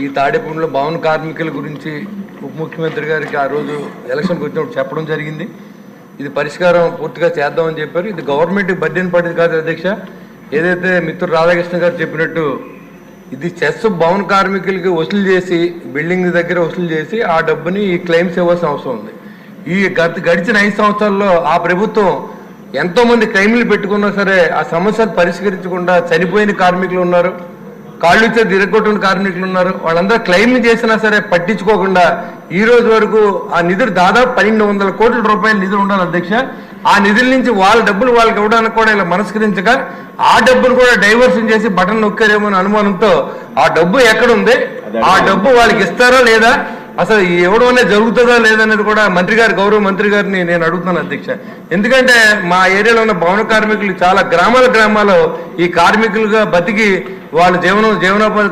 ఈ తాడేపూడిలో భవన కార్మికుల గురించి ఉప ముఖ్యమంత్రి గారికి ఆ రోజు ఎలక్షన్కి వచ్చినప్పుడు చెప్పడం జరిగింది. ఇది పరిష్కారం పూర్తిగా చేద్దామని చెప్పారు. ఇది గవర్నమెంట్కి బడ్డెన్ పడింది కాదు అధ్యక్ష. ఏదైతే మిత్రుడు రాధాకృష్ణ గారు చెప్పినట్టు ఇది చెస్ భవన కార్మికులకి వసూలు చేసి బిల్డింగ్ దగ్గర వసూలు చేసి ఆ డబ్బుని ఈ క్లెయిమ్స్ ఇవ్వాల్సిన అవసరం ఉంది. ఈ గడిచిన 5 సంవత్సరాల్లో ఆ ప్రభుత్వం ఎంతో మంది క్లెయిమ్లు పెట్టుకున్నా సరే ఆ సమస్యను పరిష్కరించకుండా చనిపోయిన కార్మికులు ఉన్నారు, కాళ్ళు ఇచ్చే తిరగొట్టిన కార్మికులు ఉన్నారు. వాళ్ళందరూ క్లెయిమ్లు చేసినా సరే పట్టించుకోకుండా ఈ రోజు వరకు ఆ నిధులు దాదాపు 1200 కోట్ల రూపాయల నిధులు ఉండాలి అధ్యక్ష. ఆ నిధుల నుంచి వాళ్ళ డబ్బులు వాళ్ళకి ఇవ్వడానికి కూడా ఇలా మనస్కరించక ఆ డబ్బును కూడా డైవర్షన్ చేసి బటన్ నొక్కారేమో అనే అనుమానంతో ఆ డబ్బు ఎక్కడుంది, ఆ డబ్బు వాళ్ళకి ఇస్తారా లేదా, అసలు ఇవ్వడం అనేది జరుగుతుందా లేదనేది కూడా మంత్రి గారు, గౌరవ మంత్రి గారిని నేను అడుగుతున్నాను అధ్యక్ష. ఎందుకంటే మా ఏరియాలో ఉన్న భవన కార్మికులు చాలా గ్రామాల్లో ఈ కార్మికులుగా బతికి వాళ్ళ జీవనోపాధి